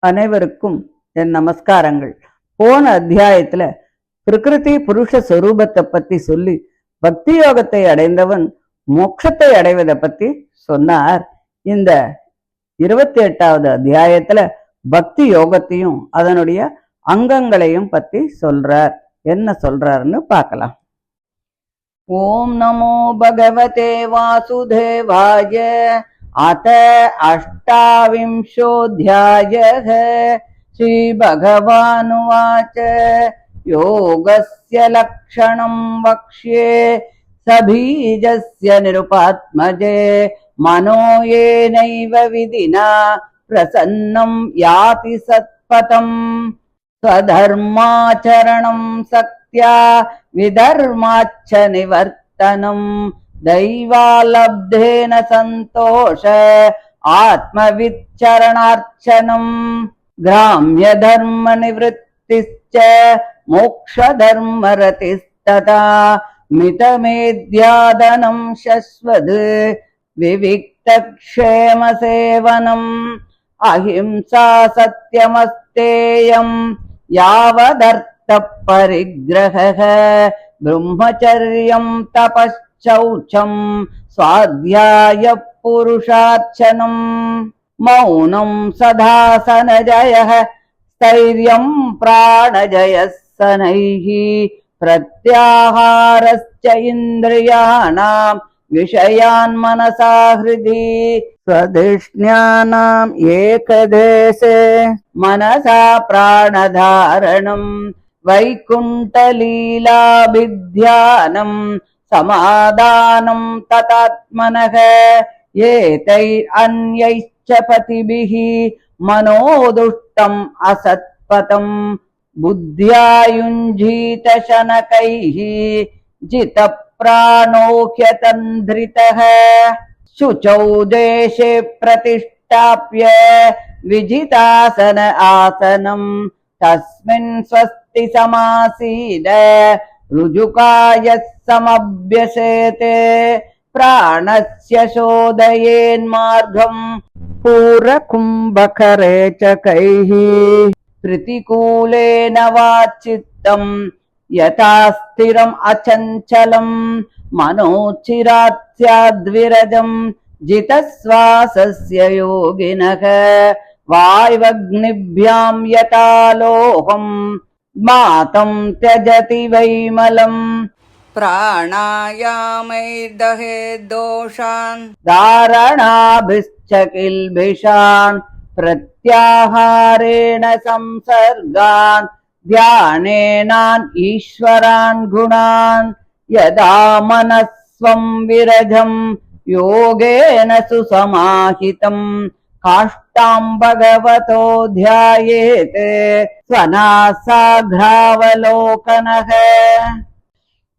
அனைவருக்கும் என் நமஸ்காரங்கள். போன அத்தியாயத்துல பிரகிருதி புருஷ சொரூபத்தை பத்தி சொல்லி பக்தி யோகத்தை அடைந்தவன் மோட்சத்தை அடைவதை பத்தி சொன்னார். இந்த 28வது அத்தியாயத்துல பக்தி யோகத்தையும் அதனுடைய அங்கங்களையும் பத்தி சொல்றார். என்ன சொல்றாருன்னு பார்க்கலாம். ஓம் நமோ பகவதே வாசுதேவாய. अथ अष्टाविंशोऽध्यायः। श्रीभगवानुवाच योगस्य लक्षणं वक्ष्ये सबीजस्य निरुपात्मजे मनो येनैव विधिना प्रसन्नं याति सत्पथम् स्वधर्माचरणं सक्त्या विधर्माच्च निवर्तनम् दैवालब्धेन सन्तोष आत्मविच्चरणार्चनम् ग्राम्यधर्मनिवृत्तिश्च मोक्षधर्मरतिस्तथा मितमेध्यादनं शश्वत् विविक्तक्षेमसेवनम् अहिंसा सत्यमस्तेयम् यावदर्थपरिग्रहः ब्रह्मचर्यं तपश्च शौचं स्वाध्याय पुरुषार्चनम् मौनं सदासनजयः स्थैर्यं प्राणजयः शनैः प्रत्याहारश्च इन्द्रियाणां विषयान् मनसा हृदि स्वधिष्ण्यानाम् एकदेशे मनसा प्राणधारणम् वैकुण्ठलीलाभिध्यानम् समादानं ततात्मनः एतैरन्यैश्च पतिभिः मनोदुष्टम् असत्पथम् बुद्ध्या युञ्जीत शनकैः जितप्राणोह्यतन्ध्रितः शुचौ देशे प्रतिष्ठाप्य विजितासन आसनम् तस्मिन् स्वस्ति समासीद ऋजुकायः समभ्यसेते प्राणस्य शोधयेन्मार्गम् पूरकुम्भकरेचकैः प्रतिकूलेन वा चित्तम् यथा स्थिरम् अचञ्चलम् मनोचिरात् स्याद्विरजम् जितश्वासस्य योगिनः वायवग्निभ्याम् यथा लोहम् मातं त्यजति वैमलम् प्राणायामैर्दहे दोषान् धारणाभिश्च किल्बिषान् प्रत्याहारेण संसर्गान् ध्यानेनान् ईश्वरान् गुणान् यदा मनस्वं विरजम् योगेन सुसमाहितम् काष्ठां भगवतो ध्यायेत् स्वनासाग्रावलोकनः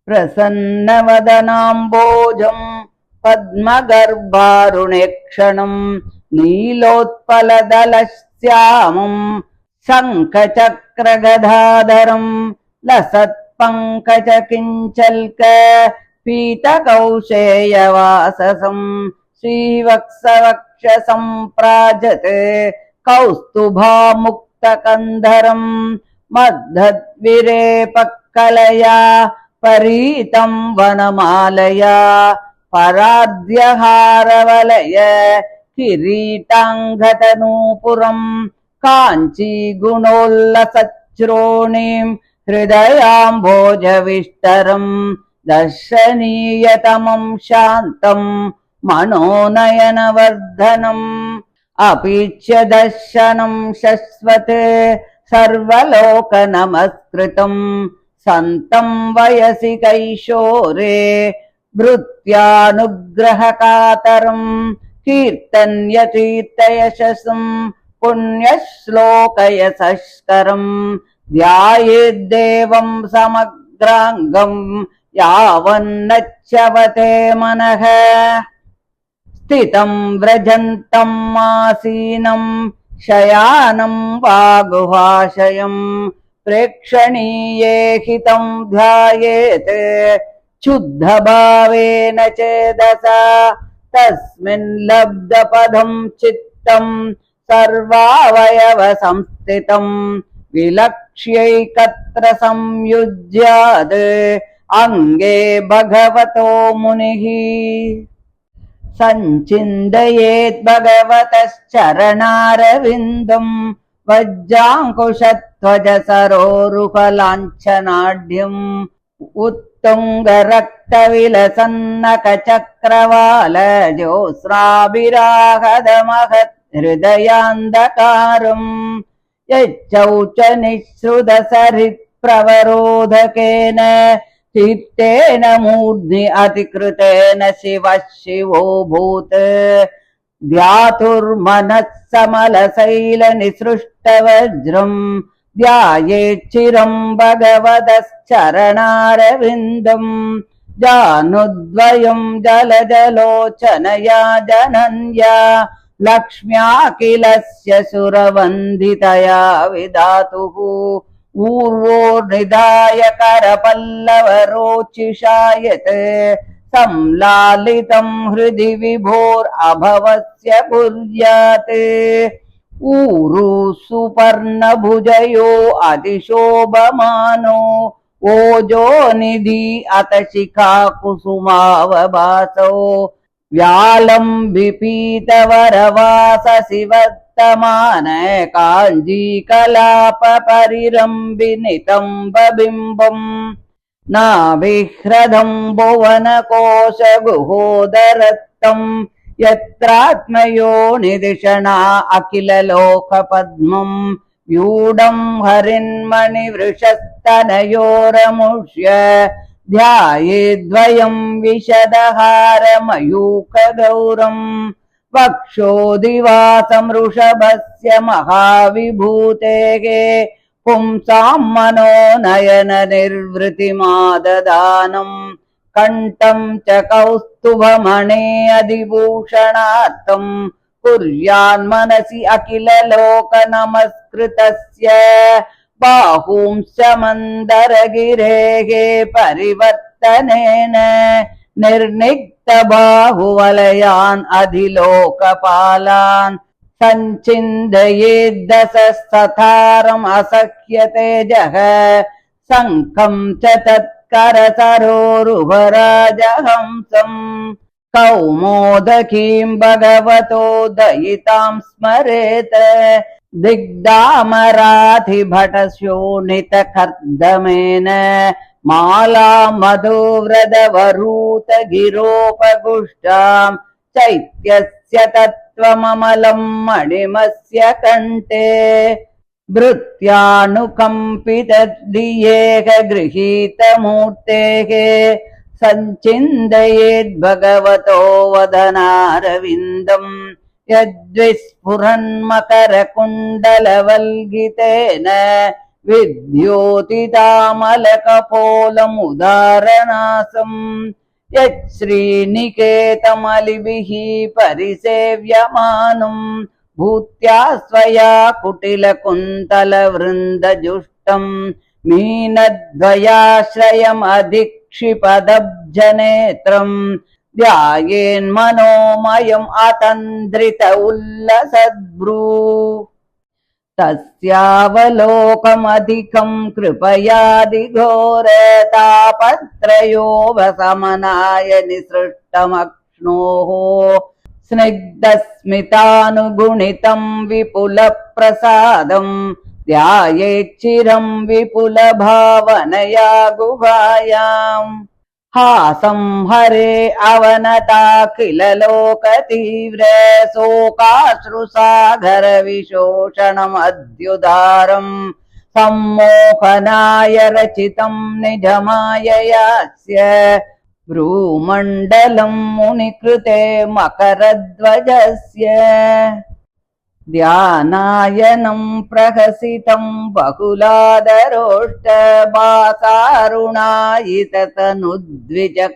प्रसन्नवदनाम्बोजम् पद्मगर्भारुणेक्षणम् नीलोत्पलदलश्यामम् शङ्खचक्रगदाधरम् लसत्पङ्कजकिञ्चल्क पीतकौशेयवाससम् श्रीवत्सवक्षसम्प्राजते कौस्तुभामुक्तकन्धरम् मद्धद्विरेपकलया परीतं वनमालया पराद्यहारवलय किरीटाङ्गतनूपुरम् काञ्चीगुणोल्लसच्रोणीम् हृदयाम्भोजविष्टरम् दर्शनीयतमम् शान्तम् मनोनयनवर्धनम् अपीच्य दर्शनम् शश्वते सर्वलोकनमस्कृतम् सन्तम् वयसि कैशोरे भृत्यानुग्रहकातरम् कीर्तन्यतीर्थयशसम् पुण्यश्लोकयशस्करम् ध्यायेद्देवम् समग्राङ्गम् यावन्नच्यवते मनः स्थितं व्रजन्तम् आसीनम् शयानम् वा गुहाशयम् प्रेक्षणीये हितं ध्यायेत् शुद्धभावेन चेदसा तस्मिन् लब्धपदं चित्तम् सर्वावयव संस्थितं विलक्ष्यैकत्र संयुज्यात् अंगे भगवतो मुनिः सञ्चिन्तयेत् भगवतश्चरणारविन्दं वज्राङ्कुशध्वजसरोरुहलाञ्छनाढ्यम् उत्तुङ्गरक्तविलसन्नकचक्रवाल जोस्राभिराहदमहत् हृदयान्धकारम् यच्चौच निःसृतसरित्प्रवरोधकेन चित्तेन मूर्ध्नि अतिकृतेन शिवः शिवोऽभूत् ध्यातुर्मनः समलशैलनिसृष्टवज्रम् ध्यायेच्चिरं भगवतश्चरणारविन्दम् जानुद्वयं जलजलोचनया जनन्या लक्ष्म्याखिलस्य सुरवन्दितया विधातुः ऊर्वोर्निधाय करपल्लवरोचिषा यत् संलालितं हृदि विभोरभवस्य कुर्यात् ऊरु सुपर्णभुजयो अतिशोभमानो ओजो निधि अत शिखा कुसुमावभासो व्यालं विपीतवरवास शिवत्तमान काञ्जीकलाप परिरम्बिनितम्बबिम्बम् नाभिह्रदं भुवनकोशगुहोदरत्तं यत्रात्मयोनिधिषणा अखिललोकपद्मं व्यूढं हरिन्मणिवृषस्तनयोरमुष्य ध्यायेद्वयं विशदहारमयूखगौरम् वक्षोदिवासं वृषभस्य महाविभूतेः पुंसां मनोनयन निर्वृतिमाददानं कण्ठं च कौस्तुभमणे अधिभूषणार्थं कुर्यान्मनसि अखिललोकनमस्कृतस्य बाहूंश्च मन्दरगिरेः परिवर्तनेन निर्निक्तबाहुवलयान् अधिलोकपालान् सञ्चिन्तयेद्दशस्तथारम् असह्यतेजः शङ्खं च तत्करसरोरुहराजहंसम् कौमोदकीं भगवतो दयितां स्मरेत दिग्दामराधिभटशोणितकर्दमेन माला मधुव्रतवरूतगिरोपगुष्टां चैत्यस्य तत्त्वममलं मणिमस्य कण्ठे भृत्यानुकम्पितधियेह गृहीतमूर्तेः सञ्चिन्तयेद्भगवतो वदनारविन्दम् यद्विस्फुरन्मकरकुण्डलवल्गितेन विद्योतितामलकपोलमुदारनासम् यच्छ्रीनिकेतमलिभिः परिसेव्यमानम् भूत्या स्वया कुटिलकुन्तलवृन्दजुष्टम् मीनद्वयाश्रयमधिक्षिपदब्जनेत्रम् ध्यायेन्मनोमयम् अतन्द्रित उल्लसद्भ्रू तस्यावलोकमधिकं कृपयादिघोरतापत्रयोपशमनाय निसृष्टमक्ष्णोः स्निग्धस्मितानुगुणितं विपुलप्रसादं ध्यायेच्चिरं विपुलभावनया गुहायाम् हासं हरे अवनताखिललोकतीव्र शोकाश्रुसागर विशोषणमद्युदारम् सम्मोहनाय रचितं निजमाययास्य भ्रूमण्डलं मुनिकृते मकरध्वजस्य ध्यानायनं प्रहसितं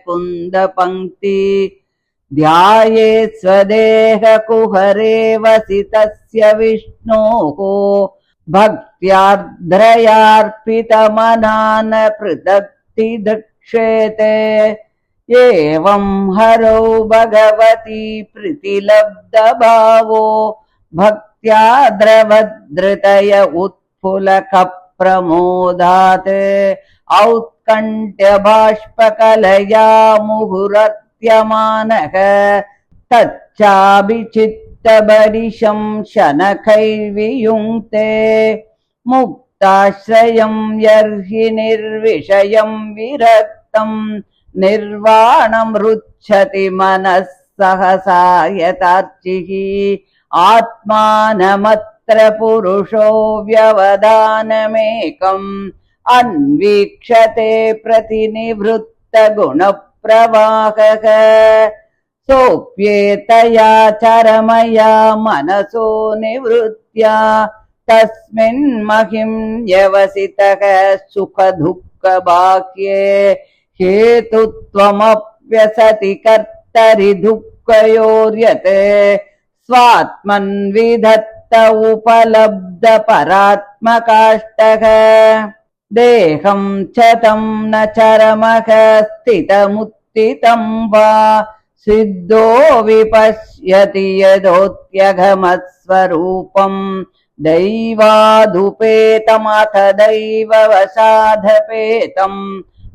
बहुलादरोष्टबासारुणायिततनुद्विजकुन्दपङ्क्ति ध्यायेत् स्वदेहकुहरे वसितस्य विष्णोः भक्त्यार्द्रयार्पितमनान् पृथक्ति दक्षेते एवं हरौ भगवती प्रीतिलब्धभावो भक्ति भक्त्या द्रवधृतय उत्फुलक प्रमोदात् औत्कण्ठ्य बाष्पकलया मुहुरत्यमानः तच्चाभिचित्तबलिशं शनकैर्वियुङ्क्ते मुक्ताश्रयं यर्हि निर्विषयं विरक्तं निर्वाणमृच्छति मनः सहसा यतार्चिः आत्मानमत्र पुरुषो व्यवधानमेकम् अन्वीक्षते प्रतिनिवृत्तगुणप्रवाहः सोऽप्येतया चरमया मनसो निवृत्त्या तस्मिन् महिं व्यवसितः सुखदुःखबाह्ये हेतुत्वमप्यसति कर्तरि दुःखयोर्यत् स्वात्मन्विधत्त उपलब्ध परात्मकाष्टः देहं च तं न चरमः स्थितमुत्थितं वा सिद्धो विपश्यति यदोत्यघमत्स्वरूपं दैवादुपेतमथ दैववशाधपेतं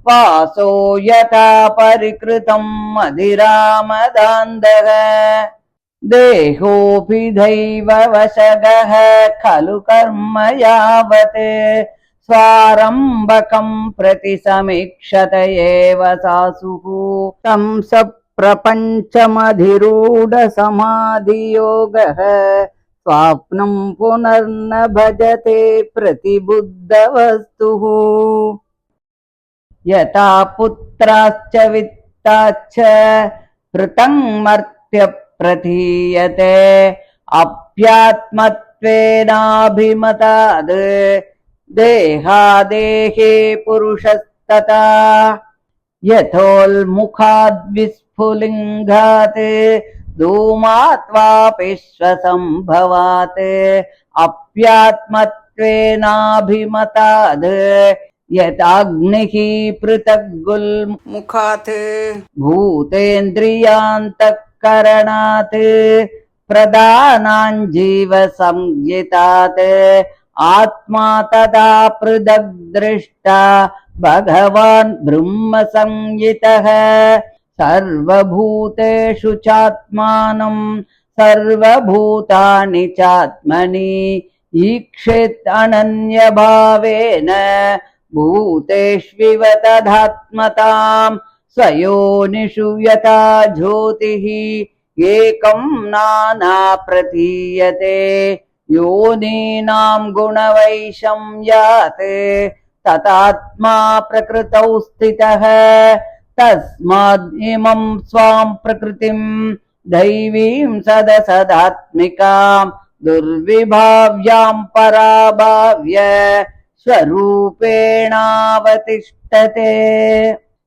वासो यथा परिकृतं मदिरामदान्धः देहोऽपि दैववशगः खलु कर्म यावत् स्वारम्भकं प्रति समीक्षत एव सासुः तं सप्रपञ्चमधिरूढसमाधियोगः स्वाप्नं पुनर्न भजते प्रतिबुद्धवस्तुः यथा पुत्राश्च वित्ताश्च पृथङ् मर्त्य प्रतीयते अप्यात्मत्वेनाभिमताद् देहादेहे पुरुषस्तथा यथोल्मुखाद् विस्फुलिङ्गात् धूमात् वापि श्वसम्भवात् अप्यात्मत्वेनाभिमताद् यदाग्निः पृथग्गुल्मुखात् भूतेन्द्रियान्तःकरणात् प्रधानाञ्जीवसंज्ञितात् आत्मा तदा पृथग् दृष्टा भगवान् ब्रह्म संज्ञितः सर्वभूतेषु चात्मानं सर्वभूतानि चात्मनि ईक्षेत् अनन्यभावेन भूतेष्विव तदात्मतां स्वयोनिषु यथा ज्योतिः एकं नाना प्रतीयते योनीनां गुणवैषम्यात् ततात्मा प्रकृतौ स्थितः तस्माद् इमं स्वां प्रकृतिं दैवीं सदसदात्मिकां दुर्विभाव्यां पराभाव्य स्वरूपेणावतिष्ठते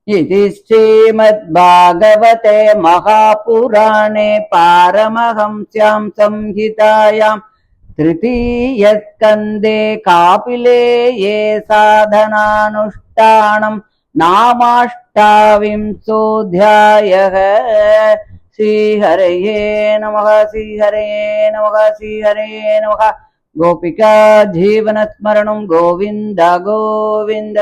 इति श्रीमद्भागवते महापुराणे पारमहंस्यां संहितायां तृतीयस्कन्धे कापिलेये साधनानुष्ठानं नामाष्टाविंशोऽध्यायः। श्रीहरये नमः श्रीहरये नमः श्रीहरये नमः। गोपिका जीवनस्मरणं गोविंद गोविंद।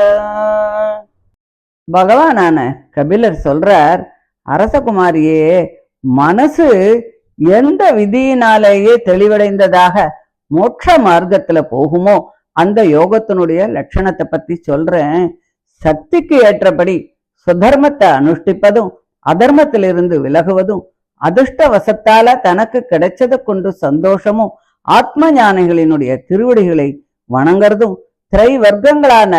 பகவானான கபிலர் சொல்றார், அரசகுமாரியே, மனசு எந்த விதியினாலேயே தெளிவடைந்ததாக மோட்ச மார்க்கத்துல போகுமோ அந்த யோகத்தினுடைய லட்சணத்தை பத்தி சொல்றேன். சக்திக்கு ஏற்றபடி சுதர்மத்தை அனுஷ்டிப்பதும் அதர்மத்திலிருந்து விலகுவதும் அதிர்ஷ்டவசத்தால தனக்கு கிடைச்சதை கொண்டு சந்தோஷமும் ஆத்ம ஞானிகளினுடைய திருவடிகளை வணங்குறதும் திரை வர்க்கங்களான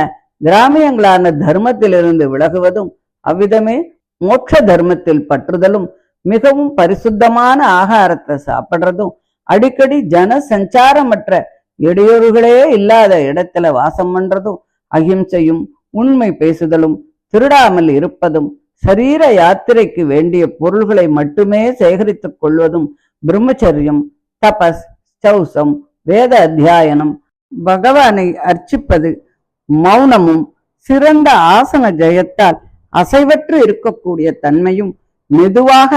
கிராமியங்களான தர்மத்திலிருந்து விலகுவதும் அவ்விதமே மோட்ச தர்மத்தில் பற்றுதலும் மிகவும் பரிசுத்தமான ஆகாரத்தை சாப்பிடுறதும் அடிக்கடி ஜன சஞ்சாரமற்ற இடையூறுகளே இல்லாத இடத்துல வாசம் பண்றதும் அகிம்சையும் உண்மை பேசுதலும் திருடாமல் இருப்பதும் சரீர யாத்திரைக்கு வேண்டிய பொருள்களை மட்டுமே சேகரித்துக் கொள்வதும் பிரம்மச்சரியம் தபஸ் சௌசம் வேத அத்தியாயனம் பகவானை அர்ச்சிப்பது மௌனமும் சிறந்த ஆசன ஜெயத்தால் அசைவற்று இருக்கக்கூடிய தன்மையும் மெதுவாக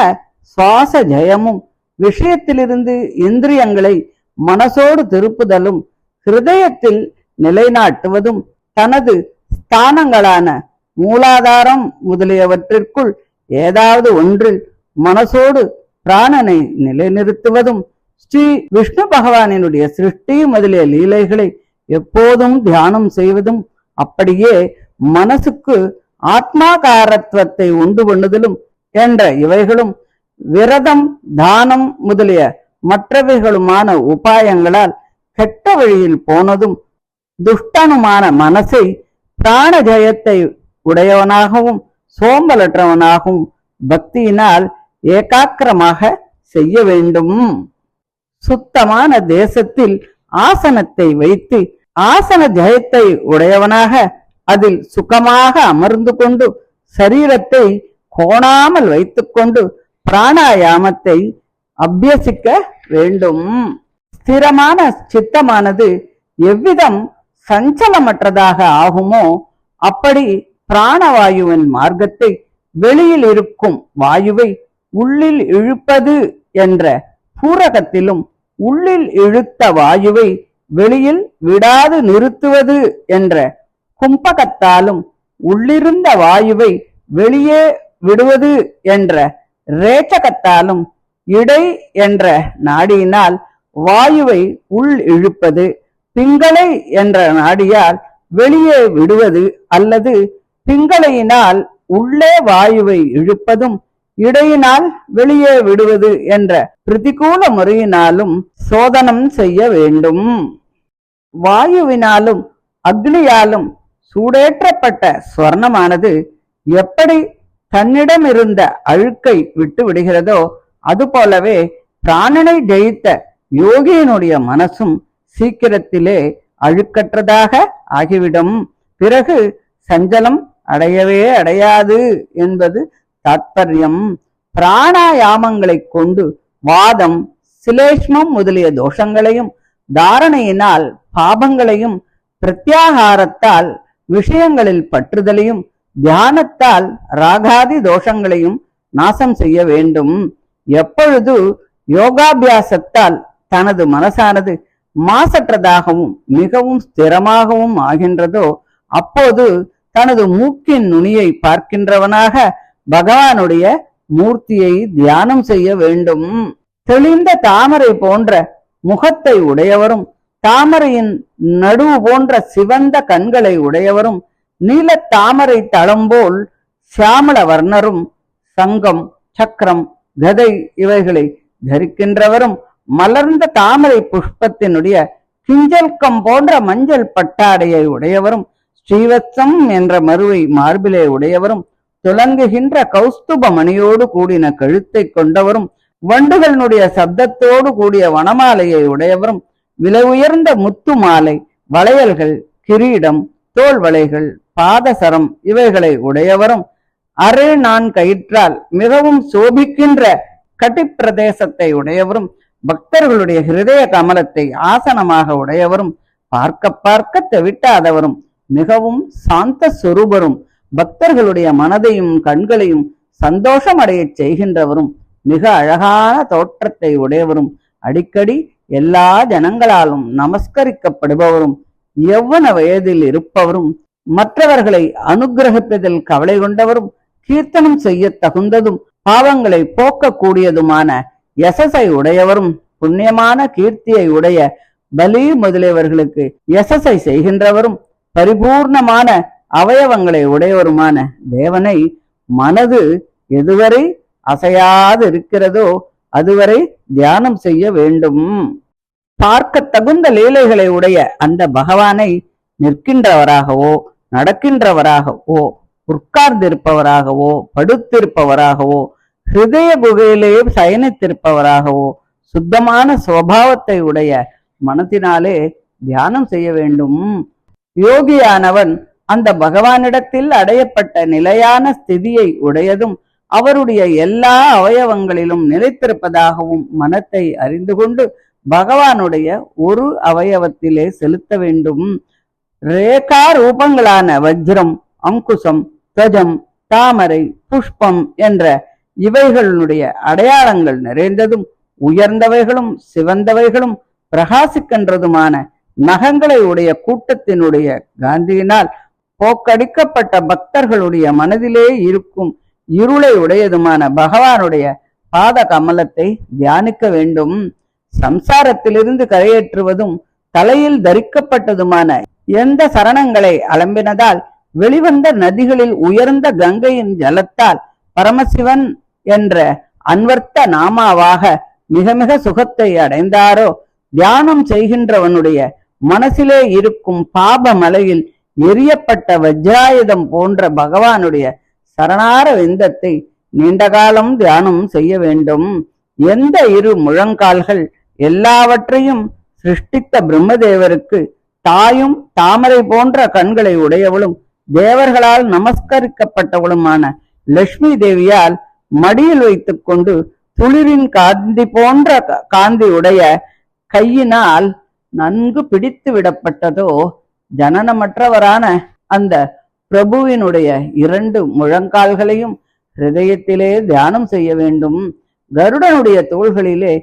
சுவாச ஜெயமும் விஷயத்திலிருந்து இந்திரியங்களை மனசோடு திருப்புதலும் ஹிருதயத்தில் நிலைநாட்டுவதும் தனது ஸ்தானங்களான மூலாதாரம் முதலியவற்றிற்குள் ஏதாவது ஒன்றில் மனசோடு பிராணனை நிலைநிறுத்துவதும் ஸ்ரீ விஷ்ணு பகவானினுடைய சிருஷ்டி முதலிய லீலைகளை எப்போதும் தியானம் செய்வதும் அப்படியே மனசுக்கு ஆத்மாகாரத்துவத்தை உண்டு பண்ணுதலும் என்ற இவைகளும் விரதம் தானம் முதலிய மற்றவைகளுமான உபாயங்களால் கெட்ட வழியில் போனதும் துஷ்டனுமான மனசை பிராண ஜெயத்தை உடையவனாகவும் சோம்பலற்றவனாகவும் பக்தியினால் ஏகாக்கிரமாக செய்ய வேண்டும். சுத்தமான தேசத்தில் ஆசனத்தை வைத்து ஆசன ஜெயத்தை உடையவனாக அதில் சுகமாக அமர்ந்து கொண்டு சரீரத்தை கோணாமல் வைத்துக்கொண்டு பிராணாயாமத்தை அபியசிக்க வேண்டும். ஸ்திரமான சித்தமானது எவ்விதம் சஞ்சலமற்றதாக ஆகுமோ அப்படி பிராணவாயுவின் மார்க்கத்தை வெளியில் இருக்கும் வாயுவை உள்ளில் இழுப்பது என்ற பூரகத்திலும் உள்ளில் இழுத்த வாயுவை வெளியில் விடாது நிறுத்துவது என்ற கும்பகத்தாலும் உள்ளிருந்த வாயுவை வெளியே விடுவது என்ற ரேச்சகத்தாலும் இடை என்ற நாடியினால் வாயுவை உள் இழுப்பது, பிங்களை என்ற நாடியால் வெளியே விடுவது அல்லது பிங்களையினால் உள்ளே வாயுவை இழுப்பதும் இடையினால் வெளியே விடுவது என்ற பிரதிகூல முறையினாலும் சோதனம் செய்ய வேண்டும். வாயுவினாலும் அக்னியாலும் சூடேற்றப்பட்ட ஸ்வர்ணமானது எப்படி தன்னிடமிருந்த அழுக்கை விட்டு விடுகிறதோ அதுபோலவே பிராணனை ஜெயித்த யோகியினுடைய மனசும் சீக்கிரத்திலே அழுக்கற்றதாக ஆகிவிடும். பிறகு சஞ்சலம் அடையவே அடையாது என்பது தாத்பர்யம். பிராணாயாமங்களை கொண்டு வாதம் சிலேஷ்மம் முதலிய தோஷங்களையும் தாரணையினால் பாபங்களையும் பிரத்யாகாரத்தால் விஷயங்களில் பற்றுதலையும் தியானத்தால் ராகாதி தோஷங்களையும் நாசம் செய்ய வேண்டும். எப்பொழுது யோகாபியாசத்தால் தனது மனசானது மாசற்றதாகவும் மிகவும் ஸ்திரமாகவும் ஆகின்றதோ அப்போது தனது மூக்கின் நுனியை பார்க்கின்றவனாக பகவானுடைய மூர்த்தியை தியானம் செய்ய வேண்டும். தெளிந்த தாமரை போன்ற முகத்தை உடையவரும் தாமரையின் நடுவு போன்ற சிவந்த கண்களை உடையவரும் நீல தாமரை தளம்போல் சியாமள வர்ணரும் சங்கம் சக்கரம் கதை இவைகளை தரிக்கின்றவரும் மலர்ந்த தாமரை புஷ்பத்தினுடைய கிஞ்சல்கம் போன்ற மஞ்சள் பட்டாடையை உடையவரும் ஸ்ரீவத்சம் என்ற மருவை மார்பிலே உடையவரும் துலங்குகின்ற கௌஸ்துப மணியோடு கூடின கழுத்தை கொண்டவரும் வண்டுகளினுடைய சப்தத்தோடு கூடிய வனமாலையை உடையவரும் விலை உயர்ந்த முத்து மாலை வளையல்கள் கிரீடம் தோல் வளைகள் பாதசரம் இவைகளை உடையவரும் அரை நான் கயிற்றால் மிகவும் சோபிக்கின்ற கட்டிப்பிரதேசத்தை உடையவரும் பக்தர்களுடைய ஹிருதய கமலத்தை ஆசனமாக உடையவரும் பார்க்க பார்க்க தவிட்டாதவரும் மிகவும் சாந்த சொரூபரும் பக்தர்களுடைய மனதையும் கண்களையும் சந்தோஷம் அடைய செய்கின்றவரும் மிக அழகான தோற்றத்தை உடையவரும் அடிக்கடி எல்லா ஜனங்களாலும் நமஸ்கரிக்கப்படுபவரும் யௌவன வயதில் இருப்பவரும் மற்றவர்களை அனுகிரகிப்பதில் கவலை கொண்டவரும் கீர்த்தனம் செய்ய தகுந்ததும் பாவங்களை போக்கக்கூடியதுமான யசஸை உடையவரும் புண்ணியமான கீர்த்தியை உடைய பலி முதலியவர்களுக்கு யசஸை செய்கின்றவரும் பரிபூர்ணமான அவயவங்களை உடையவருமான தேவனை மனது எதுவரை அசையாது இருக்கிறதோ அதுவரை தியானம் செய்ய வேண்டும். பார்க்க தகுந்த லீலைகளை உடைய அந்த பகவானை நிற்கின்றவராகவோ நடக்கின்றவராகவோ உட்கார்ந்திருப்பவராகவோ படுத்திருப்பவராகவோ ஹிருதய குகையிலேயே சயனித்திருப்பவராகவோ சுத்தமான சுவாவத்தை உடைய மனத்தினாலே தியானம் செய்ய வேண்டும். யோகியானவன் அந்த பகவானிடத்தில் அடையப்பட்ட நிலையான ஸ்திதியை உடையதும் அவருடைய எல்லா அவயவங்களிலும் நிலைத்திருப்பதாகவும் மனத்தை அறிந்து கொண்டு பகவானுடைய ஒரு அவயவத்திலே செலுத்த வேண்டும். ரேகா ரூபங்களான வஜ்ரம் அங்குசம் கஜம் தாமரை புஷ்பம் என்ற இவைகளுடைய அடையாளங்கள் நிறைந்ததும் உயர்ந்தவைகளும் சிவந்தவைகளும் பிரகாசிக்கின்றதுமான நகங்களை உடைய கூட்டத்தினுடைய காந்தியினால் போக்கடிக்கப்பட்ட பக்தர்களுடைய மனதிலே இருக்கும் இருளை உடையதுமான பகவானுடைய பாத கமலத்தை தியானிக்க வேண்டும். சம்சாரத்திலிருந்து கரையேற்றுவதும் தலையில் தரிக்கப்பட்டதுமான எந்த சரணங்களை அலம்பினதால் வெளிவந்த நதிகளில் உயர்ந்த கங்கையின் ஜலத்தால் பரமசிவன் என்ற அன்வர்த்த நாமாவாக மிக மிக சுகத்தை அடைந்தாரோ, தியானம் செய்கின்றவனுடைய மனசிலே இருக்கும் பாப மலையில் எரியப்பட்ட வஜ்ராயுதம் போன்ற பகவானுடைய சரணார விந்தத்தை நீண்ட காலம் தியானம் செய்ய வேண்டும். எந்த இரு முழங்கால்கள் எல்லாவற்றையும் சிருஷ்டித்த பிரம்மதேவருக்கு தாயும் தாமரை போன்ற கண்களை உடையவளும் தேவர்களால் நமஸ்கரிக்கப்பட்டவளுமான லட்சுமி தேவியால் மடியில் வைத்துக் கொண்டு துளிரின் காந்தி போன்ற காந்தி உடைய கையினால் நன்கு பிடித்து விடப்பட்டதோ, ஜனனமற்றவரான அந்த பிரபுவினுடைய 2 முழங்கால்களையும் ஹிருதயத்திலே தியானம் செய்ய வேண்டும். கருடனுடைய தோள்களிலே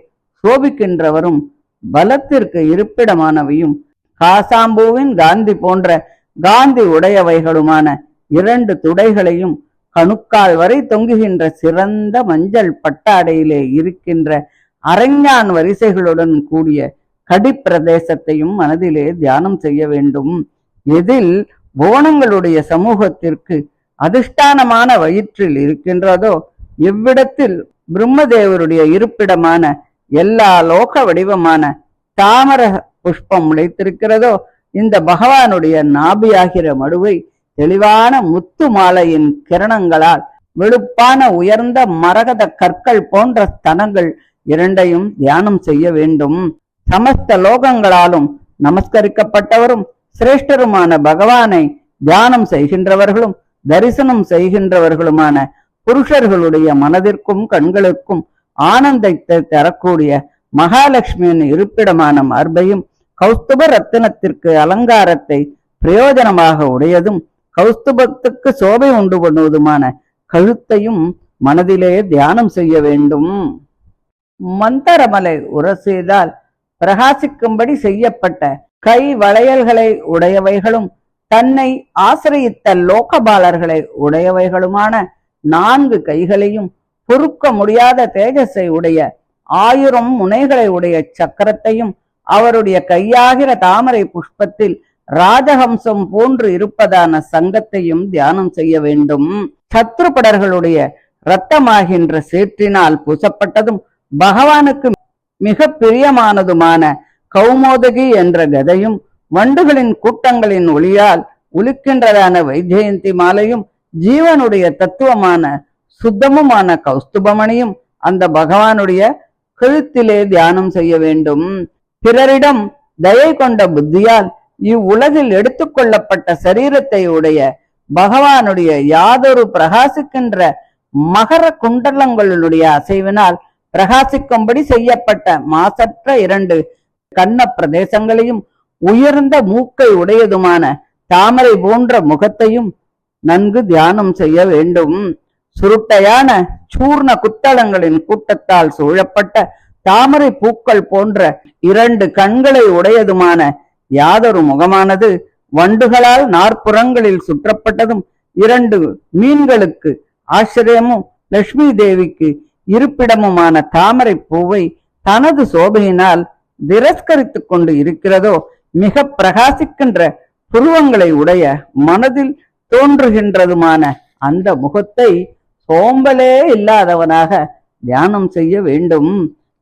சோபிக்கின்றவரும் பலத்திற்கு இருப்பிடமானவையும் காசாம்பூவின் காந்தி போன்ற காந்தி உடையவைகளுமான 2 துடைகளையும் கணுக்கால் வரை தொங்குகின்ற சிறந்த மஞ்சள் பட்டாடையிலே இருக்கின்ற அரஞ்ஞான் வரிசைகளுடன் கூடிய கடிப்பிரதேசத்தையும் மனதிலே தியானம் செய்ய வேண்டும். எதில் புவனங்களுடைய சமூகத்திற்கு அதிஷ்டானமான வயிற்றில் இருக்கின்றதோ, எவ்விடத்தில் பிரம்மதேவருடைய இருப்பிடமான எல்லா லோக வடிவமான தாமர புஷ்பம் முளைத்திருக்கிறதோ, இந்த பகவானுடைய நாபியாகிற மடுவை தெளிவான முத்து மாலையின் கிரணங்களால் வெளுப்பான உயர்ந்த மரகத கற்கள் போன்ற ஸ்தனங்கள் 2ஐயும் தியானம் செய்ய வேண்டும். சமஸ்த லோகங்களாலும் நமஸ்கரிக்கப்பட்டவரும் சிரேஷ்டருமான பகவானை தியானம் செய்கின்றவர்களும் தரிசனம் செய்கின்றவர்களுமான புருஷர்களுடைய மனதிற்கும் கண்களுக்கும் ஆனந்தத்தை தரக்கூடிய மகாலட்சுமியின் இருப்பிடமான மார்பையும் கௌஸ்துப ரத்தினத்திற்கு அலங்காரத்தை பிரயோஜனமாக உடையதும் கௌஸ்துபத்துக்கு சோபை உண்டு பண்ணுவதுமான கழுத்தையும் மனதிலே தியானம் செய்ய வேண்டும். மந்தரமலை உரசியதால் பிரகாசிக்கும்படி செய்யப்பட்ட கை வளையல்களை உடையவைகளும் தன்னை ஆசிரியித்த லோகபாலர்களை உடையவைகளுமான 4 கைகளையும் பொறுக்க முடியாத தேஜஸை உடைய 1000 முனைகளை உடைய சக்கரத்தையும் அவருடைய கையாகிற தாமரை புஷ்பத்தில் ராஜஹம்சம் போன்று இருப்பதான சங்கத்தையும் தியானம் செய்ய வேண்டும். சத்ருபடர்களுடைய இரத்தமாகின்ற சேற்றினால் பூசப்பட்டதும் பகவானுக்கு மிக பிரியமானதுமான கௌமோதகி என்ற கதையும் வண்டுகளின் கூட்டங்களின் ஒளியால் உலிக்கின்றதான வைஜெயந்தி மாலையும் ஜீவனுடைய தத்துவமான சுத்தமுமான கௌஸ்துபமணியும் அந்த பகவானுடைய கழுத்திலே தியானம் செய்ய வேண்டும். பிறரிடம் தயை கொண்ட புத்தியால் இவ்வுலகில் எடுத்துக்கொள்ளப்பட்ட சரீரத்தை உடைய பகவானுடைய யாதொரு பிரகாசிக்கின்ற மகர குண்டலங்களுடைய அசைவினால் பிரகாசிக்கும்படி செய்யப்பட்ட மாசற்ற 2 கண்ண பிரதேசங்களையும் உயர்ந்த மூக்கை உடையதுமான தாமரை போன்ற முகத்தையும் நன்கு தியானம் செய்ய வேண்டும். சுருட்டையான சூர்ண குத்தளங்களின் கூட்டத்தால் சூழப்பட்ட தாமரை பூக்கள் போன்ற 2 கண்களை உடையதுமான யாதொரு முகமானது வண்டுகளால் 4 புறங்களில் சுற்றப்பட்டதும் 2 மீன்களுக்கு ஆசிரியமும் லட்சுமி தேவிக்கு இருப்பிடமுமான தாமரை பூவை தனது சோபையினால் திரஸ்கரித்துக் கொண்டு இருக்கிறதோ, மிக பிரகாசிக்கின்ற புருவங்களை உடைய மனதில் தோன்றுகின்றதுமான அந்த முகத்தை சோம்பலே இல்லாதவனாக தியானம் செய்ய வேண்டும்.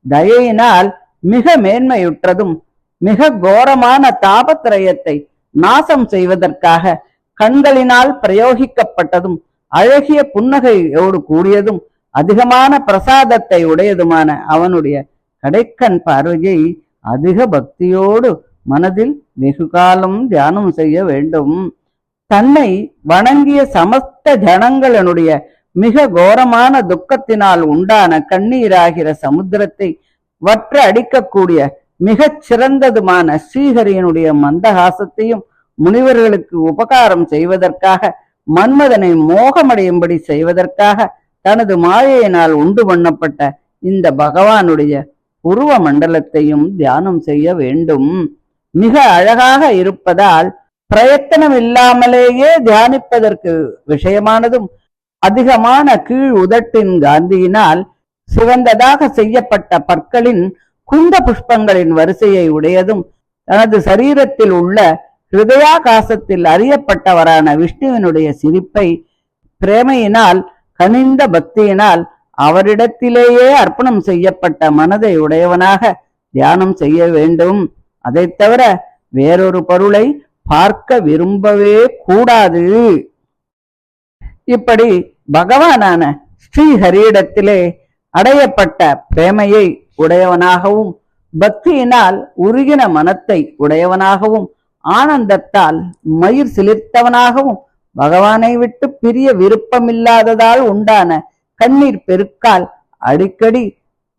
தயையினால் மிக மேன்மையுற்றதும் மிக கோரமான தாபத்திரயத்தை நாசம் செய்வதற்காக கண்களினால் பிரயோகிக்கப்பட்டதும் அழகிய புன்னகையோடு கூடியதும் அதிகமான பிரசாதத்தை உடையதுமான அவனுடைய கடைக்கண் பார்வையை அதிக பக்தியோடு மனதில் வெகு காலம் தியானம் செய்ய வேண்டும். தன்னை வணங்கிய சமஸ்த ஜனங்களினுடைய மிக கோரமான துக்கத்தினால் உண்டான கண்ணீராகிற சமுத்திரத்தை வற்ற அடிக்கக்கூடிய மிகச் சிறந்ததுமான ஸ்ரீஹரியனுடைய மந்தகாசத்தையும் முனிவர்களுக்கு உபகாரம் செய்வதற்காக மன்மதனை மோகமடையும்படி செய்வதற்காக தனது மாயையினால் உண்டு பண்ணப்பட்ட இந்த பகவானுடைய உருவ மண்டலத்தையும் தியானம் செய்ய வேண்டும். மிக அழகாக இருப்பதால் பிரயத்தனம் இல்லாமலேயே தியானிப்பதற்கு விஷயமானதும் அதிகமான கீழ் உதட்டின் காந்தியினால் சிவந்ததாக செய்யப்பட்ட பற்களின் குந்த புஷ்பங்களின் வரிசையை உடையதும் தனது சரீரத்தில் உள்ள ஹிருதயாகாசத்தில் அறியப்பட்டவரான விஷ்ணுவினுடைய சிரிப்பை பிரேமையினால் கனிந்த பக்தியினால் அவரிடத்திலேயே அர்ப்பணம் செய்யப்பட்ட மனதை உடையவனாக தியானம் செய்ய வேண்டும். அதை தவிர வேறொரு பொருளை பார்க்க விரும்பவே கூடாது. இப்படி பகவானான ஸ்ரீஹரியிடத்திலே அடையப்பட்ட பிரேமையை உடையவனாகவும் பக்தியினால் உருகின மனத்தை உடையவனாகவும் ஆனந்தத்தால் மயிர் சிலிர்த்தவனாகவும் பகவானை விட்டு பிரிய விருப்பமில்லாததால் உண்டான கண்ணீர் பெருக்கால் அடிக்கடி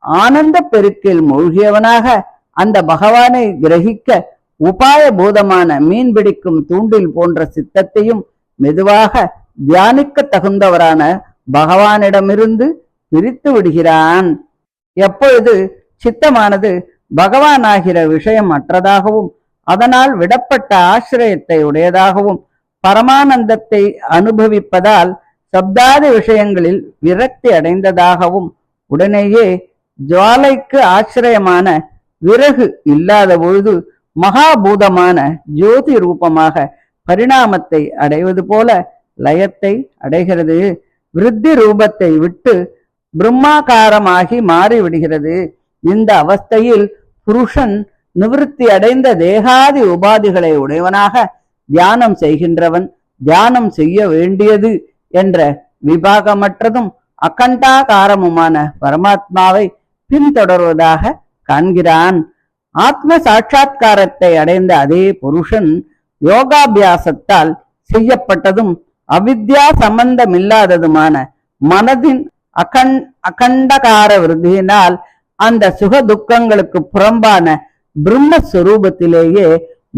ஆனந்த பெருக்கில் மூழ்கியவனாக அந்த பகவானை கிரகிக்க உபாய பூதமான மீன் பிடிக்கும் தூண்டில் போன்ற சித்தத்தையும் மெதுவாக தியானிக்க தகுந்தவரான பகவானிடமிருந்து பிரித்து விடுகிறான். எப்பொழுது சித்தமானது பகவானாகிற விஷயம் அற்றதாகவும் அதனால் விடப்பட்ட ஆசிரியத்தை உடையதாகவும் பரமானந்தத்தை அனுபவிப்பதால் சப்தாதி விஷயங்களில் விரக்தி அடைந்ததாகவும் உடனேயே ஜுவாலைக்கு ஆசிரியமான விறகு இல்லாத பொழுது மகாபூதமான ஜோதி ரூபமாக பரிணாமத்தை அடைவது போல லயத்தை அடைகிறது. விருத்தி ரூபத்தை விட்டு பிரம்மாகாரமாகி மாறிவிடுகிறது. இந்த அவஸ்தையில் புருஷன் நிவிருத்தி அடைந்த தேகாதி உபாதிகளை உடையவனாக தியானம் செய்கின்றவன் தியானம் செய்ய வேண்டியது என்ற விபாகமற்றதும் அகண்டாகாரமுமான பரமாத்மாவை பின்தொடர்வதாக காண்கிறான். ஆத்ம சாட்சா்காரத்தை அடைந்த அதே புருஷன் யோகாபியாசத்தால் செய்யப்பட்டதும் அவித்யா சம்பந்தமில்லாததுமான மனதின் அகண்டகார விருத்தியினால் அந்த சுக துக்கங்களுக்கு புறம்பான பிரம்மஸ்வரூபத்திலேயே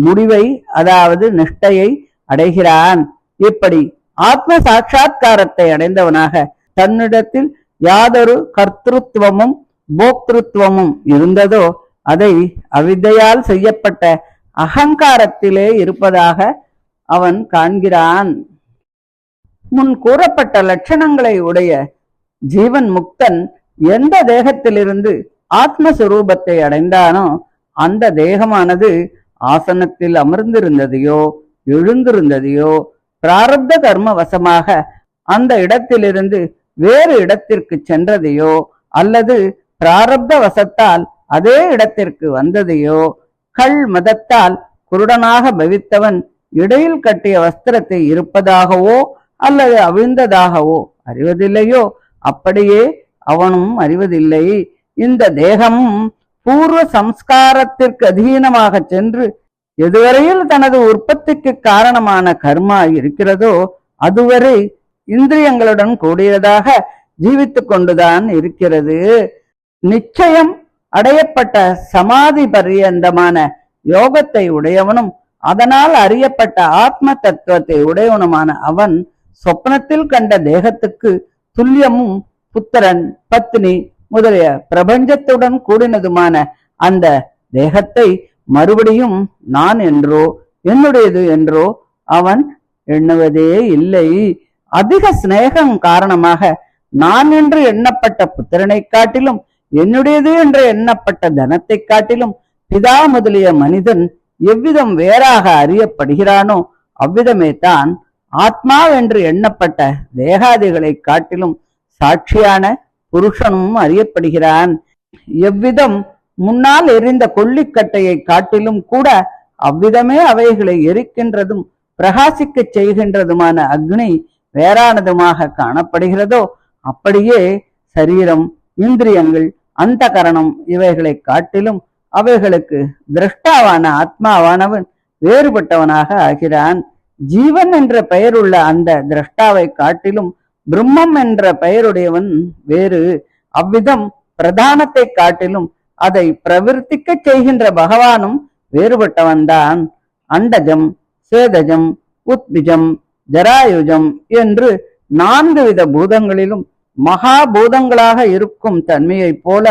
முடிவை அதாவது நிஷ்டையை அடைகிறான். இப்படி ஆத்ம சாட்சா்காரத்தை அடைந்தவனாக தன்னிடத்தில் யாதொரு கர்த்திருவமும் போக்திருத்துவமும் இருந்ததோ அதை அவித்தையால் செய்யப்பட்ட அகங்காரத்திலே இருப்பதாக அவன் காண்கிறான். முன் கூறப்பட்ட லட்சணங்களை உடைய ஜீவன் முக்தன் எந்த தேகத்திலிருந்து ஆத்மஸ்வரூபத்தை அடைந்தானோ அந்த தேகமானது ஆசனத்தில் அமர்ந்திருந்ததையோ எழுந்திருந்ததையோ பிராரப்த கர்ம வசமாக அந்த இடத்திலிருந்து வேறு இடத்திற்கு சென்றதையோ அல்லது பிராரப்த வசத்தால் அதே இடத்திற்கு வந்ததையோ கள் மதத்தால் குருடனாக பவித்தவன் இடையில் கட்டிய வஸ்திரத்தை இருப்பதாகவோ அல்லது அவிழ்ந்ததாகவோ அறிவதில்லையோ அப்படியே அவனும் அறிவதில்லை. இந்த தேகமும் பூர்வ சம்ஸ்காரத்திற்கு அதீனமாக சென்று எதுவரையில் தனது உற்பத்திக்கு காரணமான கர்மா இருக்கிறதோ அதுவரை இந்திரியங்களுடன் கூடியதாக ஜீவித்துக் கொண்டுதான் இருக்கிறது. நிச்சயம் அடையப்பட்ட சமாதி பரியந்தமான யோகத்தை உடையவனும் அதனால் அறியப்பட்ட ஆத்ம தத்துவத்தை உடையவனுமான அவன் சொப்னத்தில் கண்ட தேகத்துக்கு துல்லியமும் புத்திரன் பத்னி முதலிய பிரபஞ்சத்துடன் கூடினதுமான அந்த தேகத்தை மறுபடியும் நான் என்றோ என்னுடையது என்றோ அவன் எண்ணுவதே இல்லை. அதிக சிநேகம் காரணமாக நான் என்று எண்ணப்பட்ட புத்திரனை காட்டிலும் என்னுடையது என்று எண்ணப்பட்ட தனத்தை காட்டிலும் பிதா முதலிய மனிதன் எவ்விதம் வேறாக அறியப்படுகிறானோ அவ்விதமே தான் ஆத்மா என்று எண்ணப்பட்ட தேகாதிகளை காட்டிலும் சாட்சியான புருஷனும் அறியப்படுகிறான். எவ்விதம் முன்னால் எரிந்த கொல்லிக்கட்டையை காட்டிலும் கூட அவ்விதமே அவைகளை எரிக்கின்றதும் பிரகாசிக்க செய்கின்றதுமான அக்னி வேறானதுமாக காணப்படுகிறதோ அப்படியே சரீரம் இந்திரியங்கள் அந்த கரணம் இவைகளை காட்டிலும் அவைகளுக்கு திரஷ்டாவான ஆத்மாவானவன் வேறுபட்டவனாக ஆகிறான். ஜீவன் என்ற பெயருள்ள அந்த திரஷ்டாவை காட்டிலும் பிரம்மம் என்ற பெயருடையவன் வேறு. அவ்விதம் பிரதானத்தை காட்டிலும் அதை பிரவர்த்திக்க செய்கின்ற பகவானும் வேறுபட்டவன்தான். அண்டஜம் சேதஜம் உத்பிஜம் ஜராயுஜம் என்று 4 வித பூதங்களிலும் மகாபூதங்களாக இருக்கும் தன்மையைப் போல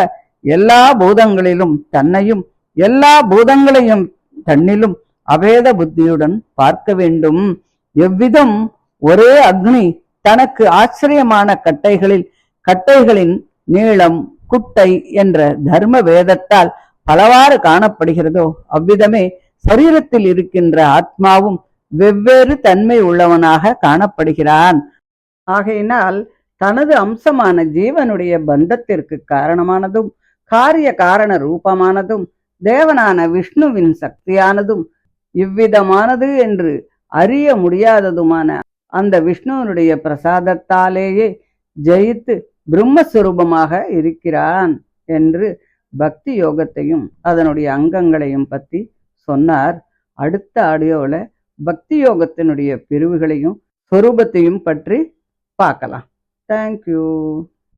எல்லா பூதங்களிலும் தன்னையும் எல்லா பூதங்களையும் தன்னிலும் அபேத புத்தியுடன் பார்க்க வேண்டும். எவ்விதம் ஒரே அக்னி தனக்கு ஆச்சரியமான கட்டைகளின் நீளம் குட்டை என்ற தர்ம வேதத்தால் பலவாறு காணப்படுகிறதோ அவ்விதமே சரீரத்தில் இருக்கின்ற ஆத்மாவும் வெவ்வேறு தன்மை உள்ளவனாக காணப்படுகிறான். ஆகையினால் தனது அம்சமான ஜீவனுடைய பந்தத்திற்கு காரணமானதும் காரிய காரண ரூபமானதும் தேவனான விஷ்ணுவின் சக்தியானதும் இவ்விதமானது என்று அறிய முடியாததுமான அந்த விஷ்ணுவனுடைய பிரசாதத்தாலேயே ஜெயித்து பிரம்மஸ்வரூபமாக இருக்கிறான் என்று பக்தி யோகத்தையும் அதனுடைய அங்கங்களையும் பத்தி சொன்னார். அடுத்த ஆடியோவில் பக்தி யோகத்தினுடைய பிரிவுகளையும் சொரூபத்தையும் பற்றி பார்க்கலாம். தேங்க்யூ.